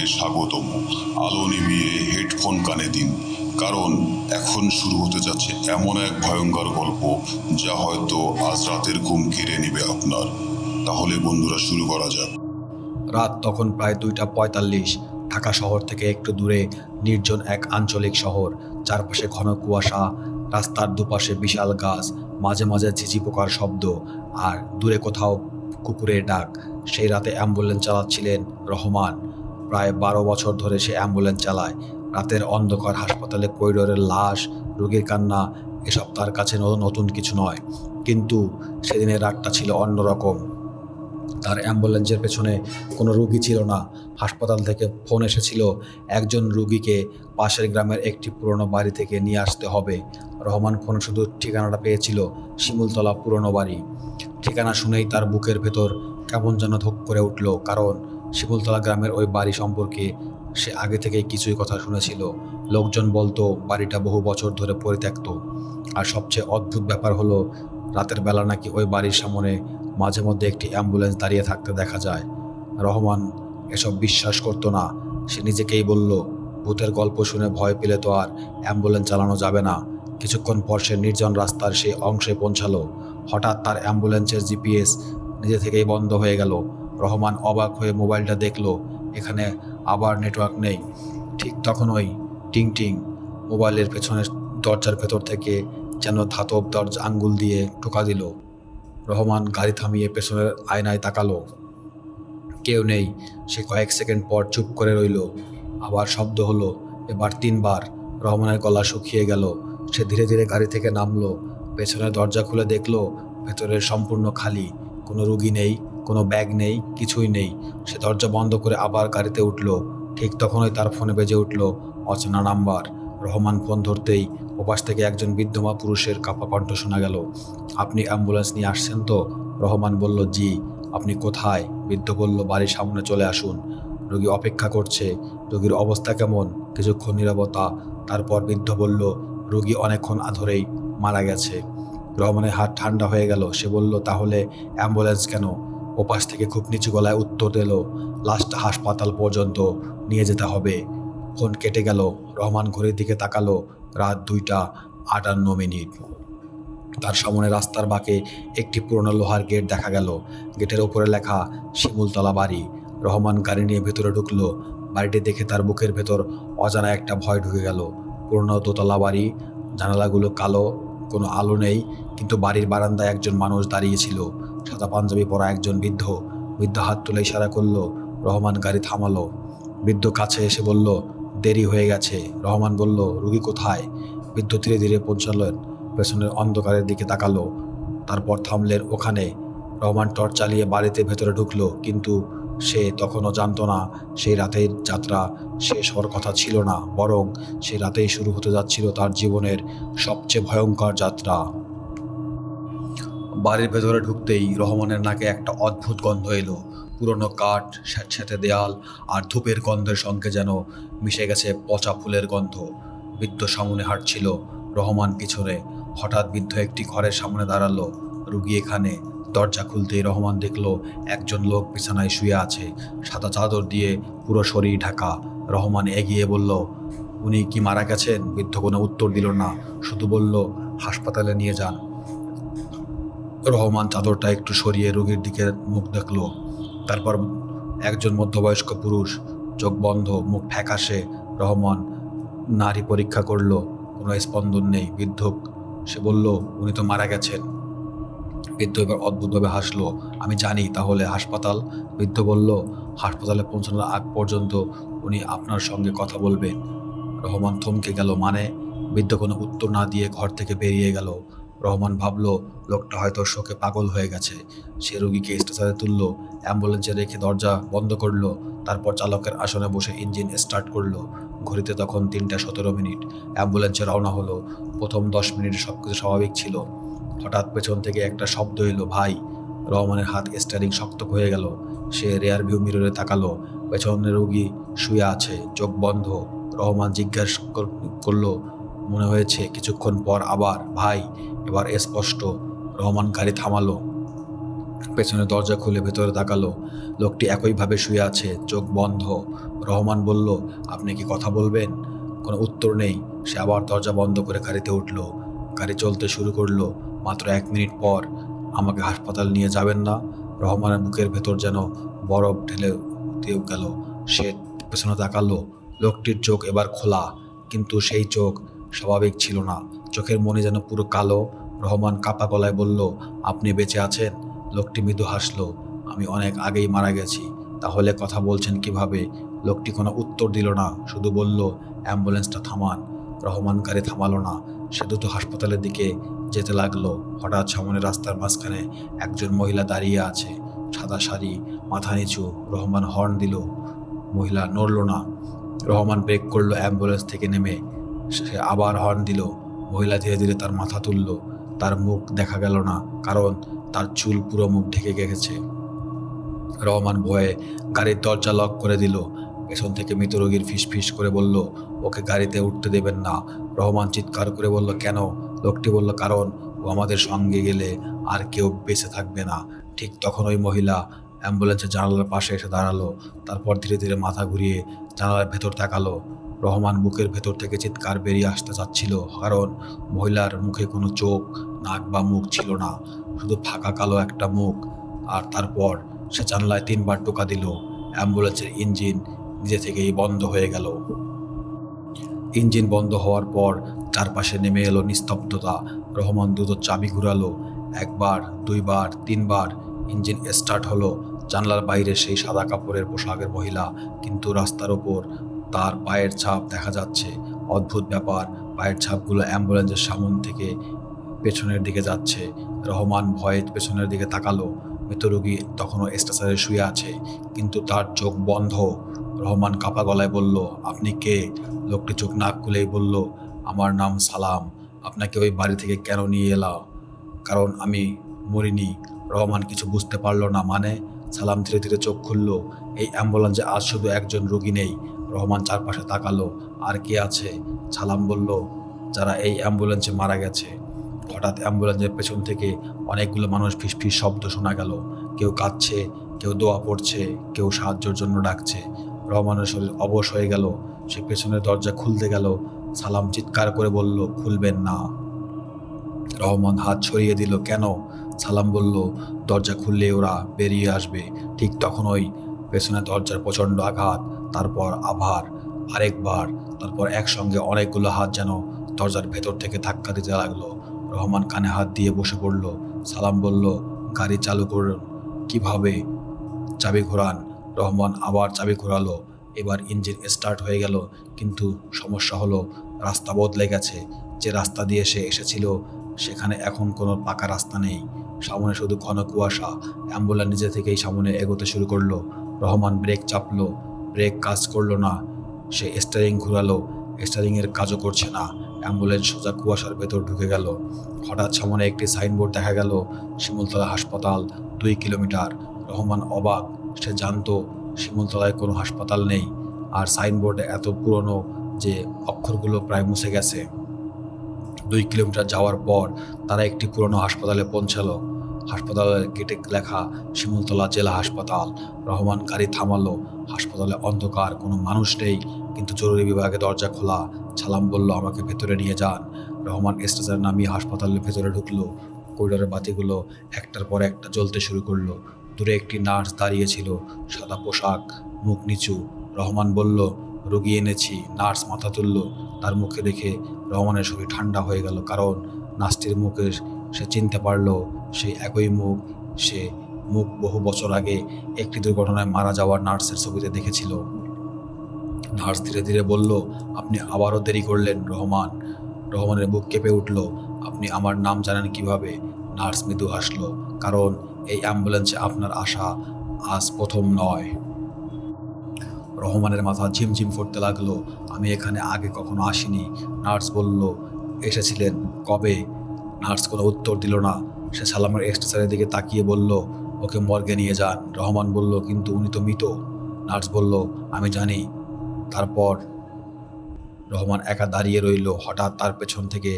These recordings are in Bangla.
আপনাকে স্বাগতম। আলো নিভিয়ে হেডফোন কানে দিন, কারণ এখন শুরু হতে যাচ্ছে এমন এক ভয়ঙ্কর গল্প যা হয়তো আজ রাতের ঘুম কেড়ে নেবে আপনার। তাহলে বন্ধুরা, শুরু করা যাক। রাত তখন প্রায় 2:45। ঢাকা শহর থেকে একটু দূরে নির্জন এক আঞ্চলিক শহর। চারপাশে ঘন কুয়াশা, রাস্তার দুপাশে বিশাল গাছ, মাঝে মাঝে ঝিঝি পোকার শব্দ, আর দূরে কোথাও কুকুরের ডাক। সেই রাতে অ্যাম্বুলেন্স চালাচ্ছিলেন রহমান। প্রায় 12 বছর ধরে সে অ্যাম্বুলেন্স চালায়। রাতের অন্ধকার, হাসপাতালে করিডোরের লাশ, রোগীর কান্না, এসব তার কাছে নতুন কিছু নয়। কিন্তু সেদিনের রাতটা ছিল অন্যরকম। তার অ্যাম্বুলেন্সের পেছনে কোনো রুগী ছিল না। হাসপাতাল থেকে ফোন এসেছিল, একজন রুগীকে পাশের গ্রামের একটি পুরনো বাড়ি থেকে নিয়ে আসতে হবে। রহমান ফোনে শুধু ঠিকানাটা পেয়েছিল, শিমুলতলা পুরনো বাড়ি। ঠিকানা শুনেই তার বুকের ভেতর কেমন যেন ধক করে উঠল, কারণ শিমুলতলা গ্রামের ওই বাড়ি সম্পর্কে সে আগে থেকেই কিছুই কথা শুনেছিল। লোকজন বলতো বাড়িটা বহু বছর ধরে পরিত্যক্ত। আর সবচেয়ে অদ্ভুত ব্যাপার হলো, রাতের বেলা নাকি ওই বাড়ির সামনে মাঝে মধ্যে একটি অ্যাম্বুলেন্স দাঁড়িয়ে থাকতে দেখা যায়। রহমান এসব বিশ্বাস করতো না। সে নিজেকেই বলল, ভূতের গল্প শুনে ভয় পেলে তো আর অ্যাম্বুলেন্স চালানো যাবে না। কিছুক্ষণ পর সে নির্জন রাস্তার সেই অংশে পৌঁছালো। হঠাৎ তার অ্যাম্বুলেন্সের জিপিএস নিজে থেকেই বন্ধ হয়ে গেল। রহমান অবাক হয়ে মোবাইলটা দেখলো, এখানে আবার নেটওয়ার্ক নেই। ঠিক তখনই টিং টিং, মোবাইলের পেছনের দরজার ভেতর থেকে যেন ধাতব দরজা আঙ্গুল দিয়ে টোকা দিল। রহমান গাড়ি থামিয়ে পেছনের আয়নায় তাকালো। কেউ নেই। সে কয়েক সেকেন্ড পর চুপ করে রইল। আবার শব্দ হলো, এবার 3বার। রহমানের গলা শুকিয়ে গেল। সে ধীরে ধীরে গাড়ি থেকে নামলো। পেছনের দরজা খুলে দেখলো ভেতরের সম্পূর্ণ খালি। কোনো রুগী নেই, কোনো ব্যাগ নেই, কিছুই নেই। সে দরজা বন্ধ করে আবার গাড়িতে উঠল। ঠিক তখনই তার ফোনে বেজে উঠল অচেনা নাম্বার। রহমান ফোন ধরতেই ওপাশ থেকে একজন বৃদ্ধমা পুরুষের কাঁপা কণ্ঠ শোনা গেল। আপনি অ্যাম্বুলেন্স নিয়ে আসছেন তো? রহমান বলল, জি। আপনি কোথায়? বৃদ্ধ বলল, বাড়ির সামনে চলে আসুন, রোগী অপেক্ষা করছে। রোগীর অবস্থা কেমন? কিছুক্ষণ নীরবতা। তারপর বৃদ্ধ বলল, রোগী অনেকক্ষণ ধরেই মারা গেছে। রহমানের হাত ঠান্ডা হয়ে গেল। সে বলল, তাহলে অ্যাম্বুলেন্স কেন? ওপাশ থেকে খুব নিচু গলায় উত্তর দিল, লাশটা হাসপাতাল পর্যন্ত নিয়ে যেতে হবে। ফোন কেটে গেল। রহমান ঘড়ির দিকে তাকালো, রাত 2:58। তার সামনে রাস্তার বাঁকে একটি পুরনো লোহার গেট দেখা গেল। গেটের ওপরে লেখা শিমুলতলা বাড়ি। রহমান গাড়ি নিয়ে ভেতরে ঢুকলো। বাড়িটি দেখে তার বুকের ভেতর অজানা একটা ভয় ঢুকে গেল। পুরনো দোতলা বাড়ি, জানালাগুলো কালো, কোনো আলো নেই। কিন্তু বাড়ির বারান্দায় একজন মানুষ দাঁড়িয়েছিল, সাদা পাঞ্জাবি পরা একজন বৃদ্ধ। বৃদ্ধ হাত তুলে ইশারা করলো। রহমান গাড়ি থামালো। বৃদ্ধ কাছে এসে বলল, দেরি হয়ে গেছে। রহমান বলল, রুগী কোথায়? বৃদ্ধ ধীরে ধীরে পৌঁছালেন। পেছনের অন্ধকারের দিকে তাকালো, তারপর থামলেন ওখানে। রহমান টর্চ চালিয়ে বাড়িতে ভেতরে ঢুকলো, কিন্তু সে তখনও জানতো না সেই রাতের যাত্রা শেষ হওয়ার কথা ছিল না, বরং সেই রাতেই শুরু হতে যাচ্ছিল তার জীবনের সবচেয়ে ভয়ঙ্কর যাত্রা। বাড়ির ভেতরে ঢুকতেই রহমানের নাকে একটা অদ্ভুত গন্ধ এলো। পুরনো কাঠ, স্যাঁতস্যাঁতে দেয়াল আর ধূপের গন্ধের সঙ্গে যেন মিশে গেছে পচা ফুলের গন্ধ। বৃদ্ধ সামনে হাঁটছিল, রহমান পিছনে। হঠাৎ বৃদ্ধ একটি ঘরের সামনে দাঁড়ালো। রুগী এখানে। দরজা খুলতেই রহমান দেখলো একজন লোক বিছানায় শুয়ে আছে, সাদা চাদর দিয়ে পুরো শরীর ঢাকা। রহমান এগিয়ে বলল, উনি কি মারা গেছেন? বৃদ্ধ কোনো উত্তর দিল না, শুধু বলল, হাসপাতালে নিয়ে যান। রহমান চাদরটা একটু সরিয়ে রোগীর দিকে মুখ দেখলো। তারপর একজন মধ্যবয়স্ক পুরুষ, চোখ বন্ধ, মুখ ফ্যাকাশে। রহমান নাড়ি পরীক্ষা করলো, কোনো স্পন্দন নেই। বৃদ্ধ, সে বলল, উনি তো মারা গেছেন। বৃদ্ধ এবার অদ্ভুতভাবে হাসলো। আমি জানি, তাহলে হাসপাতাল? বৃদ্ধ বলল, হাসপাতালে পৌঁছানোর আগ পর্যন্ত উনি আপনার সঙ্গে কথা বলবেন। রহমান থমকে গেল। মানে? বৃদ্ধ কোনো উত্তর না দিয়ে ঘর থেকে বেরিয়ে গেল। রহমান ভাবলো, লোকটা হয়তো শোকে পাগল হয়ে গেছে। সে রোগীকে স্ট্রেচারে তুললো, অ্যাম্বুলেন্সে রেখে দরজা বন্ধ করলো। তারপর চালকের আসনে বসে ইঞ্জিন স্টার্ট করলো। ঘড়িতে তখন 3:17। অ্যাম্বুলেন্সে রওনা হলো। প্রথম 10 মিনিট সবকিছু স্বাভাবিক ছিল। হঠাৎ পেছন থেকে একটা শব্দ এলো, ভাই। রহমানের হাত স্টিয়ারিং শক্ত হয়ে গেল। সে রেয়ার ভিউ মিররে তাকালো। পেছনে রোগী শুয়ে আছে, চোখ বন্ধ। রহমান জিজ্ঞাসা করলো, মনে হয়েছে? কিছুক্ষণ পর আবার, ভাই। এবার স্পষ্ট। রহমান গাড়ি থামালো। পেছনে দরজা খুলে ভেতরে তাকালো। লোকটি একইভাবে শুয়ে আছে, চোখ বন্ধ। রহমান বলল, আপনি কি কথা বলবেন? কোনো উত্তর নেই। সে আবার দরজা বন্ধ করে গাড়িতে উঠল। গাড়ি চলতে শুরু করলো। মাত্র 1 মিনিট পর, আমাকে হাসপাতাল নিয়ে যাবেন না? রহমানের বুকের ভেতর যেন বরফ ঢেলে দিয়ে গেল। সে পেছনে তাকালো। লোকটির চোখ এবার খোলা, কিন্তু সেই চোখ স্বাভাবিক ছিল না। চোখের মনি যেন পুরো কালো। রহমান কাঁপা গলায় বলল, আপনি বেঁচে আছেন? লোকটি মৃদু হাসলো। আমি অনেক আগেই মারা গেছি। তাহলে কথা বলছেন কিভাবে? লোকটি কোনো উত্তর দিল না, শুধু বলল, অ্যাম্বুলেন্সটা থামান। রহমান গাড়ি থামালো না। সে দ্রুত হাসপাতালের দিকে যেতে লাগলো। হঠাৎ সামনে রাস্তার মাঝখানে একজন মহিলা দাঁড়িয়ে আছে, সাদা শাড়ি, মাথা নিচু। রহমান হর্ন দিল। মহিলা নড়ল না। রহমান ব্রেক করলো। অ্যাম্বুলেন্স থেকে নেমে সে আবার হর্ন দিল। মহিলা ধীরে ধীরে তার মাথা তুলল। তার মুখ দেখা গেল না, কারণ তার চুল পুরো মুখ ঢেকে গেছে। রহমান ভয়ে গাড়ির দরজা লক করে দিল। পেছন থেকে মৃত রোগীর ফিসফিস করে বলল, ওকে গাড়িতে উঠতে দেবেন না। রহমান চিৎকার করে বলল, কেন? লোকটি বলল, কারণ ও আমাদের সঙ্গে গেলে আর কেউ বেঁচে থাকবে না। ঠিক তখন ওই মহিলা অ্যাম্বুলেন্সের জানালার পাশে এসে দাঁড়ালো। তারপর ধীরে ধীরে মাথা ঘুরিয়ে জানালার ভেতর তাকালো। রহমান বুকের ভেতর থেকে চিৎকার বেরিয়ে আসতে চাচ্ছিল, কারণ মহিলার মুখে কোনো চোখ, নাক বা মুখ ছিল না, শুধু ফাঁকা কালো একটা মুখ। আর তারপর সে জানলায় 3বার টোকা দিল। অ্যাম্বুলেন্সের ইঞ্জিন নিজে থেকেই বন্ধ হয়ে গেল। ইঞ্জিন বন্ধ হওয়ার পর চারপাশে নেমে এলো নিস্তব্ধতা। রহমান দ্রুত চাবি ঘুরালো। 1বার, 2বার, 3বার। ইঞ্জিন স্টার্ট হলো। জানলার বাইরে সেই সাদা কাপড়ের পোশাকের মহিলা, কিন্তু রাস্তার ওপর তার পায়ের ছাপ দেখা যাচ্ছে। অদ্ভুত ব্যাপার, পায়ের ছাপগুলো অ্যাম্বুলেন্সের সামনে থেকে পেছনের দিকে যাচ্ছে। রহমান ভয়ে পেছনের দিকে তাকালো। মৃত রোগী তখনও স্ট্রেচারে শুয়ে আছে, কিন্তু তার চোখ বন্ধ। রহমান কাঁপা গলায় বলল, আপনি কে? লোকটি চোখ না খুলেই বলল, আমার নাম সালাম। আপনাকে ওই বাড়ি থেকে কেন নিয়ে এলাম? কারণ আমি মরিনি। রহমান কিছু বুঝতে পারল না। মানে? সালাম ধীরে ধীরে চোখ খুলল। এই অ্যাম্বুলেন্সে আজ শুধু একজন রোগী নেই। রহমান চারপাশে তাকালো। আর কে আছে? সালাম বলল, যারা এই অ্যাম্বুলেন্সে মারা গেছে। হঠাৎ অ্যাম্বুলেন্সের পেছন থেকে অনেকগুলো মানুষ ফিসফিস শব্দ শোনা গেল। কেউ কাঁদছে, কেউ দোয়া পড়ছে, কেউ সাহায্যের জন্য ডাকছে। রহমানের শরীর অবশ হয়ে গেল। সে পেছনের দরজা খুলতে গেল। সালাম চিৎকার করে বলল, খুলবেন না। রহমান হাত ছড়িয়ে দিল। কেন? সালাম বলল, দরজা খুললে ওরা বেরিয়ে আসবে। ঠিক তখনই পেছনে দরজার প্রচণ্ড আঘাত, তারপর আবার আরেকবার, তারপর একসঙ্গে অনেকগুলো হাত যেন দরজার ভেতর থেকে ধাক্কা দিতে লাগলো। রহমান কানে হাত দিয়ে বসে পড়ল। সালাম বলল, গাড়ি চালু করুন। কিভাবে? চাবি ঘোরান। রহমান আবার চাবি ঘোরালো। এবার ইঞ্জিন স্টার্ট হয়ে গেল, কিন্তু সমস্যা হলো, রাস্তা বদলে গেছে। যে রাস্তা দিয়ে সে এসেছিল সেখানে এখন কোনো পাকা রাস্তা নেই। সামনে শুধু ঘন কুয়াশা। অ্যাম্বুলেন্স নিজে থেকেই সামনে এগোতে শুরু করলো। রহমান ব্রেক চাপলো। ব্রেক কাজ করলো না। সে স্টিয়ারিং ঘোরালো। স্টিয়ারিংয়ের কাজও করছে না। অ্যাম্বুলেন্স সোজা কুয়াশার ভেতর ঢুকে গেল। হঠাৎ সামনে একটি সাইনবোর্ড দেখা গেল, শিমুলতলা হাসপাতাল, 2 কিলোমিটার। রহমান অবাক। সে জানতো শিমুলতলায় কোনো হাসপাতাল নেই, আর সাইনবোর্ডে এত পুরনো যে অক্ষরগুলো প্রায় মুছে গেছে। 2 কিলোমিটার যাওয়ার পর তারা একটি পুরনো হাসপাতালে পৌঁছালো। হাসপাতালের গেটে লেখা, শিমুলতলা জেলা হাসপাতাল। রহমান গাড়ি থামালো। হাসপাতালে অন্ধকার, কোনো মানুষ নেই, কিন্তু জরুরি বিভাগে দরজা খোলা। সালাম বলল, আমাকে ভেতরে নিয়ে যান। রহমান স্ট্রেচার নামিয়ে হাসপাতালের ভেতরে ঢুকলো। করিডোরের বাতিগুলো একটার পর একটা জ্বলতে শুরু করলো। দূরে একটি নার্স দাঁড়িয়ে ছিল, সাদা পোশাক, মুখ নিচু। রহমান বলল, রোগী এনেছি। নার্স মাথা তুলল। তার মুখে দেখে রহমানের শরীর ঠান্ডা হয়ে গেল, কারণ নার্সটির মুখে সে চিনতে পারল সেই একই মুখ। সে মুখ বহু বছর আগে একটি দুর্ঘটনায় মারা যাওয়ার নার্সের ছবিতে দেখেছিল। নার্স ধীরে ধীরে বলল, আপনি আবারও দেরি করলেন রহমান। রহমানের বুক কেঁপে উঠল। আপনি আমার নাম জানেন কিভাবে? নার্স মৃদু হাসল, কারণ এই অ্যাম্বুলেন্সে আপনার আসা আজ প্রথম নয়। রহমানের মাথা ঝিমঝিম করতে লাগলো। আমি এখানে আগে কখনো আসিনি। নার্স বলল, এসেছিলেন কবে? নার্স কোনো উত্তর দিল না। সে সালামের স্ট্রেচারের দিকে তাকিয়ে বলল, ওকে মর্গে নিয়ে যান। রহমান বলল, কিন্তু উনি তো মৃত। নার্স বলল, আমি জানি। তারপর রহমান একা দাঁড়িয়ে রইল। হঠাৎ তার পেছন থেকে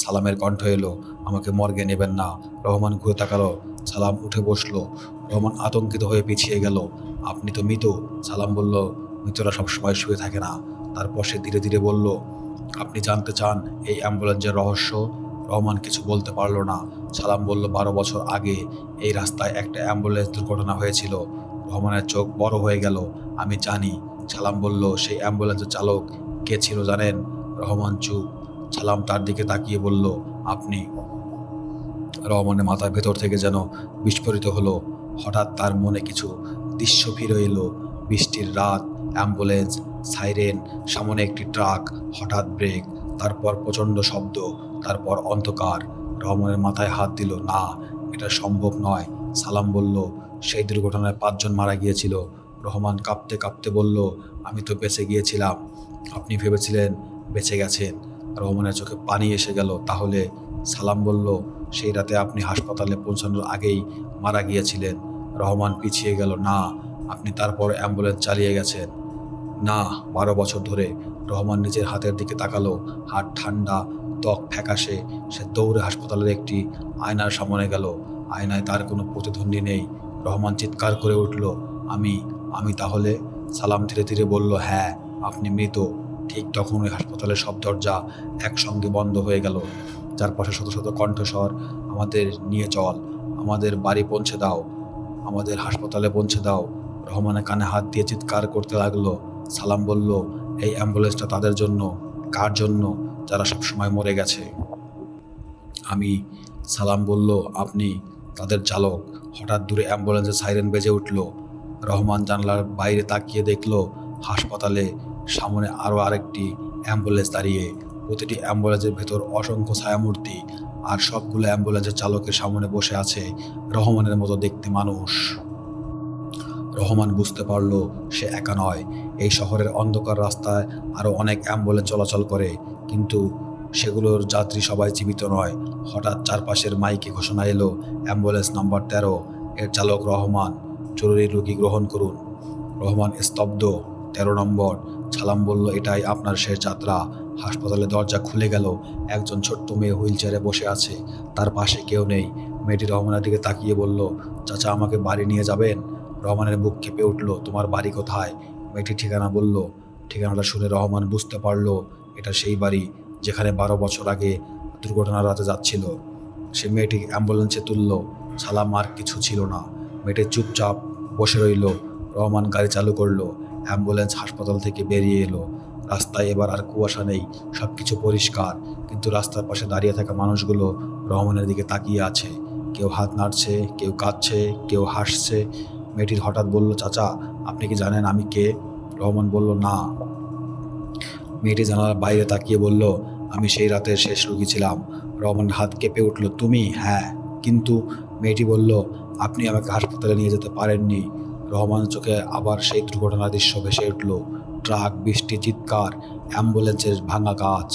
সালামের কণ্ঠ এলো, আমাকে মর্গে নেবেন না। রহমান ঘুরে তাকালো। সালাম উঠে বসলো। রহমান আতঙ্কিত হয়ে পিছিয়ে গেল। আপনি তো মৃত। সালাম বলল, মৃতরা সবসময় শুয়ে থাকে না। তারপর সে ধীরে ধীরে বলল, আপনি জানতে চান এই অ্যাম্বুলেন্সের রহস্য? রহমান কিছু বলতে পারল না। সালাম বলল, 12 বছর আগে এই রাস্তায় একটা অ্যাম্বুলেন্স দুর্ঘটনা হয়েছিল। রহমানের চোখ বড় হয়ে গেল। আমি জানি। সালাম বলল, সেই অ্যাম্বুলেন্সের চালক কে ছিল জানেন? রহমান চুপ। সালাম তার দিকে তাকিয়ে বলল, আপনি। রহমানের মাথার ভেতর থেকে যেন বিস্ফোরিত হলো। হঠাৎ তার মনে কিছু দৃশ্য ফিরে এলো। বৃষ্টির রাত, অ্যাম্বুলেন্স, সাইরেন, সামনে একটি ট্রাক, হঠাৎ ব্রেক, তারপর প্রচণ্ড শব্দ, তারপর অন্ধকার। রহমানের মাথায় হাত দিল। না, এটা সম্ভব নয়। সালাম বলল, সেই দুর্ঘটনায় 5 জন মারা গিয়েছিল। রহমান কাঁপতে কাঁপতে বলল, আমি তো বেঁচে গিয়েছিলাম। আপনি ভেবেছিলেন বেঁচে গেছেন। রহমানের চোখে পানি এসে গেল। তাহলে? সালাম বলল, সেই রাতে আপনি হাসপাতালে পৌঁছানোর আগেই মারা গিয়েছিলেন। রহমান পিছিয়ে গেল। না, আপনি তারপর অ্যাম্বুলেন্স চালিয়ে গেছেন। না, 12 বছর ধরে। রহমান নিজের হাতের দিকে তাকালো। হাত ঠান্ডা, ত্বক ফ্যাকাশে। সে দৌড়ে হাসপাতালের একটি আয়নার সামনে গেল। আয়নায় তার কোনো প্রতিদ্বন্দ্বী নেই। রহমান চিৎকার করে উঠল, আমি। আমি তাহলে? সালাম ধীরে ধীরে বলল, হ্যাঁ, আপনি মৃত। ঠিক তখনই হাসপাতালের সব দরজা একসঙ্গে বন্ধ হয়ে গেল। চারপাশে শত শত কণ্ঠস্বর, আমাদের নিয়ে চল, আমাদের বাড়ি পৌঁছে দাও, আমাদের হাসপাতালে পৌঁছে দাও। রহমানের কানে হাত দিয়ে চিৎকার করতে লাগলো। সালাম বলল, এই অ্যাম্বুলেন্সটা তাদের জন্য। কার জন্য? যারা সবসময় মরে গেছে। আমি। সালাম বলল, আপনি তাদের চালক। হঠাৎ দূরে অ্যাম্বুলেন্সের সাইরেন বেজে উঠল। রহমান জানলার বাইরে তাকিয়ে দেখল, হাসপাতালে সামনে আরও আরেকটি অ্যাম্বুলেন্স দাঁড়িয়ে। প্রতিটি অ্যাম্বুলেন্সের ভেতর অসংখ্য ছায়ামূর্তি, আর সবগুলো অ্যাম্বুলেন্সের চালকের সামনে বসে আছে রহমানের মতো দেখতে মানুষ। রহমান বুঝতে পারল সে একা নয়। এই শহরের অন্ধকার রাস্তায় আরও অনেক অ্যাম্বুলেন্স চলাচল করে, কিন্তু সেগুলোর যাত্রী সবাই জীবিত নয়। হঠাৎ চারপাশের মাইকে ঘোষণা এলো, অ্যাম্বুলেন্স নাম্বার 13, এর চালক রহমান, জরুরি রোগী গ্রহণ করুন। রহমান স্তব্ধ। 13 নম্বর। সালাম বলল, এটাই আপনার শেষ যাত্রা। হাসপাতালের দরজা খুলে গেল। একজন ছোট্ট মেয়ে হুইল চেয়ারে বসে আছে। তার পাশে কেউ নেই। মেয়েটি রহমানের দিকে তাকিয়ে বলল, চাচা, আমাকে বাড়ি নিয়ে যাবেন? রহমানের বুক কেঁপে উঠল। তোমার বাড়ি কোথায়? মেয়েটি ঠিকানা বলল। ঠিকানাটা শুনে রহমান বুঝতে পারল এটা সেই বাড়ি যেখানে 12 বছর আগে দুর্ঘটনার রাতে যাচ্ছিল। সে মেয়েটি অ্যাম্বুলেন্সে তুলল। সালাম আর কিছু ছিল না। মেয়েটি চুপচাপ বসে রইল। রহমান গাড়ি চালু করলো। অ্যাম্বুলেন্স হাসপাতাল থেকে বেরিয়ে এলো। রাস্তায় এবার আর কুয়াশা নেই, সব কিছু পরিষ্কার। কিন্তু রাস্তার পাশে দাঁড়িয়ে থাকা মানুষগুলো রহমানের দিকে তাকিয়ে আছে। কেউ হাত নাড়ছে, কেউ কাঁদছে, কেউ হাসছে। মেয়েটির হঠাৎ বলল, চাচা, আপনি কি জানেন আমি কে? রহমান বলল, না। মেয়েটি জানালার বাইরে তাকিয়ে বলল, আমি সেই রাতের শেষ রোগী ছিলাম। রহমানের হাত কেঁপে উঠল। তুমি? হ্যাঁ, কিন্তু। মেয়েটি বলল, আপনি আমাকে হাসপাতালে নিয়ে যেতে পারেননি। রহমানের চোখে আবার সেই দুর্ঘটনার দৃশ্য ভেসে উঠল। ট্রাক, বৃষ্টি, চিৎকার, অ্যাম্বুলেন্সের ভাঙা কাঁচ,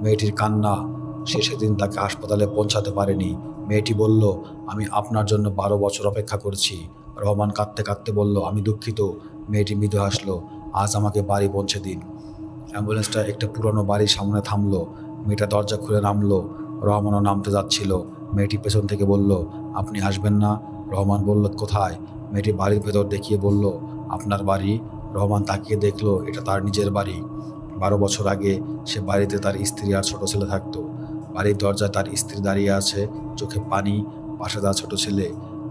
মেয়েটির কান্না। সে সেদিন তাকে হাসপাতালে পৌঁছাতে পারেনি। মেয়েটি বলল, আমি আপনার জন্য 12 বছর অপেক্ষা করছি। রহমান কাঁদতে কাঁদতে বলল, আমি দুঃখিত। মেয়েটি মৃদু হাসলো। আজ আমাকে বাড়ি পৌঁছে দিন। অ্যাম্বুলেন্সটা একটা পুরনো বাড়ির সামনে থামলো। মেয়েটা দরজা খুলে নামলো। রহমানও নামতে যাচ্ছিল। মেয়েটি পেছন থেকে বলল, আপনি আসবেন না? রহমান বলল, কোথায়? মেয়েটি বাড়ির ভেতর দেখিয়ে বলল, আপনার বাড়ি। রহমান তাকিয়ে দেখলো এটা তার নিজের বাড়ি। 12 বছর আগে সে বাড়িতে তার স্ত্রী আর ছোট ছেলে থাকতো। বাড়ির দরজায় তার স্ত্রী দাঁড়িয়ে আছে, চোখে পানি, পাশে তার ছোট ছেলে।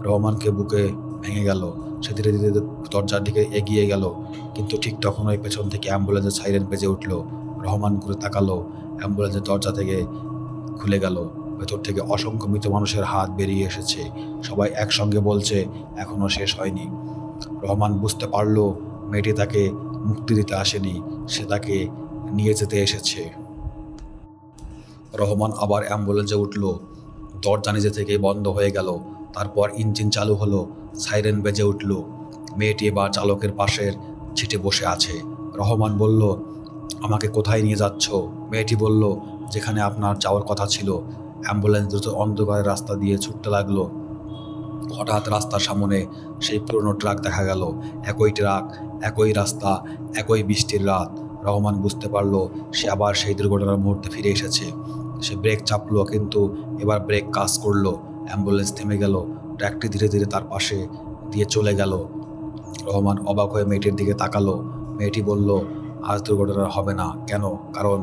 রহমানকে বুকে ভেঙে গেল। সে ধীরে ধীরে দরজার দিকে এগিয়ে গেল, কিন্তু ঠিক তখনই পেছন থেকে অ্যাম্বুলেন্সের সাইরেন বেজে উঠল। রহমান ঘুরে তাকালো। অ্যাম্বুলেন্সের দরজা থেকে খুলে গেল। ভেতর থেকে অসংখ্য মৃত মানুষের হাত বেরিয়ে এসেছে। সবাই একসঙ্গে বলছে, এখনো শেষ হয়নি। রহমান বুঝতে পারল মেয়েটি তাকে মুক্তি দিতে আসেনি, সে তাকে নিয়ে যেতে এসেছে। রহমান আবার অ্যাম্বুলেন্সে উঠল। দরজা নিজে থেকেই বন্ধ হয়ে গেল। তারপর ইঞ্জিন চালু হলো। সাইরেন বেজে উঠল। মেয়েটি এবার চালকের পাশের সিটে বসে আছে। রহমান বলল, আমাকে কোথায় নিয়ে যাচ্ছ? মেয়েটি বলল, যেখানে আপনার যাওয়ার কথা ছিল। অ্যাম্বুলেন্স দ্রুত অন্ধকারের রাস্তা দিয়ে ছুটতে লাগলো। হঠাৎ রাস্তার সামনে সেই পুরনো ট্রাক দেখা গেল। একই ট্রাক, একই রাস্তা, একই বৃষ্টির রাত। রহমান বুঝতে পারল সে আবার সেই দুর্ঘটনার মুহূর্তে ফিরে এসেছে। সে ব্রেক চাপলো, কিন্তু এবার ব্রেক কাজ করলো। অ্যাম্বুলেন্স থেমে গেল। ট্রাকটি ধীরে ধীরে তার পাশে দিয়ে চলে গেল। রহমান অবাক হয়ে মেয়েটির দিকে তাকালো। মেয়েটি বলল, আজ দুর্ঘটনা হবে না। কেন? কারণ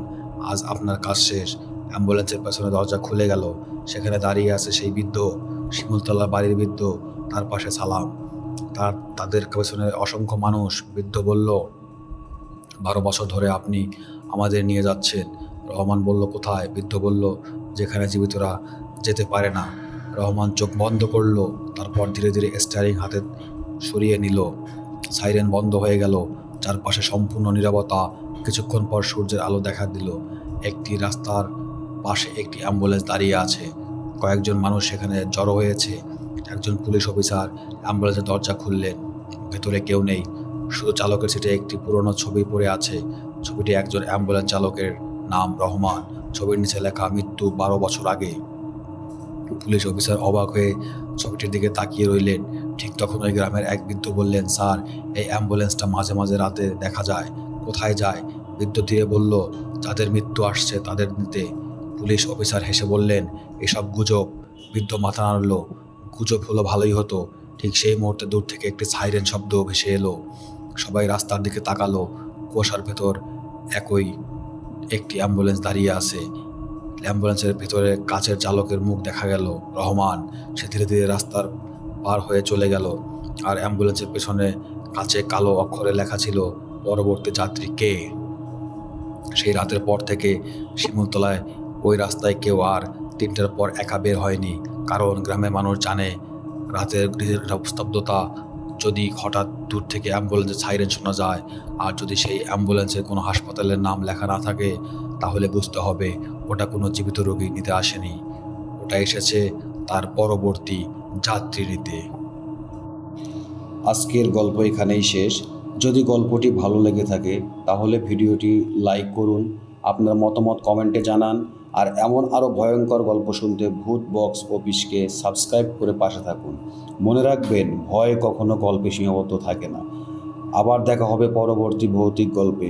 আজ আপনার কাজ শেষ। অ্যাম্বুলেন্সের পেছনে দরজা খুলে গেল। সেখানে দাঁড়িয়ে আছে সেই বৃদ্ধ, শিমুলতলা বাড়ির বৃদ্ধ, তার পাশে সালাম। তাদের পেছনে অসংখ্য মানুষ। বৃদ্ধ বলল, 12 বছর ধরে আপনি আমাদের নিয়ে যাচ্ছেন। রহমান বলল, কোথায়? বৃদ্ধ বলল, যেখানে জীবিতরা যেতে পারে না। রহমান চোখ বন্ধ করলো, তারপর ধীরে ধীরে স্টিয়ারিং হাতে সরিয়ে নিল। সাইরেন বন্ধ হয়ে গেল। চারপাশে সম্পূর্ণ নীরবতা। কিছুক্ষণ পর সূর্যের আলো দেখা দিল। একটি রাস্তার পাশে একটি অ্যাম্বুলেন্স দাঁড়িয়ে আছে। কয়েকজন মানুষ সেখানে জড়ো হয়েছে। একজন পুলিশ অফিসার অ্যাম্বুলেন্সের দরজা খুললেন। ভেতরে কেউ নেই, শুধু চালকের সিটে একটি পুরনো ছবি পড়ে আছে। ছবিটি একজন অ্যাম্বুলেন্স চালকের, নাম রহমান। ছবির নিচে লেখা, মৃত্যু 12 বছর আগে। পুলিশ অফিসার অবাক হয়ে ছবিটির দিকে তাকিয়ে রইলেন। ঠিক তখন ওই গ্রামের এক বৃদ্ধ বললেন, স্যার, এই অ্যাম্বুলেন্সটা মাঝে মাঝে রাতে দেখা যায়। কোথায় যায়? বৃদ্ধ ধীরে বলল, যাদের মৃত্যু আসছে তাদের নিতে। পুলিশ অফিসার হেসে বললেন, এসব গুজব। বৃদ্ধ মাথা নাড়ল। গুজব হলো ভালোই হতো। ঠিক সেই মুহূর্তে দূর থেকে একটি সাইরেন শব্দ ভেসে এলো। সবাই রাস্তার দিকে তাকালো। কুয়াশার ভেতর একই একটি অ্যাম্বুলেন্স দাঁড়িয়ে আছে। অ্যাম্বুলেন্সের ভিতরে কাচের চালকের মুখ দেখা গেল, রহমান। সে ধীরে ধীরে রাস্তার পার হয়ে চলে গেল। আর অ্যাম্বুলেন্সের পেছনে কাচে কালো অক্ষরে লেখা ছিল, পরবর্তী যাত্রী কে। সেই রাতের পর থেকে শিমুলতলায় ওই রাস্তায় কেউ আর 3টার পর একা বের হয়নি। কারণ গ্রামের মানুষ জানে, রাতের স্তব্ধতা, যদি হঠাৎ দূর থেকে অ্যাম্বুলেন্সের সাইরেন শোনা যায়, আর যদি সেই অ্যাম্বুলেন্সে কোনো হাসপাতালের নাম লেখা না থাকে, তাহলে বুঝতে হবে ওটা কোনো জীবিত রোগী নিতে আসেনি। ওটা এসেছে তার পরবর্তী যাত্রী নিতে। আজকের গল্প এখানেই শেষ। যদি গল্পটি ভালো লেগে থাকে তাহলে ভিডিওটি লাইক করুন, আপনার মতামত কমেন্টে জানান। আর এমন আরও ভয়ঙ্কর গল্প শুনতে ভূত বক্স অফিসকে সাবস্ক্রাইব করে পাশে থাকুন। মনে রাখবেন, ভয় কখনো গল্পে সীমাবদ্ধ থাকে না। আবার দেখা হবে পরবর্তী ভৌতিক গল্পে।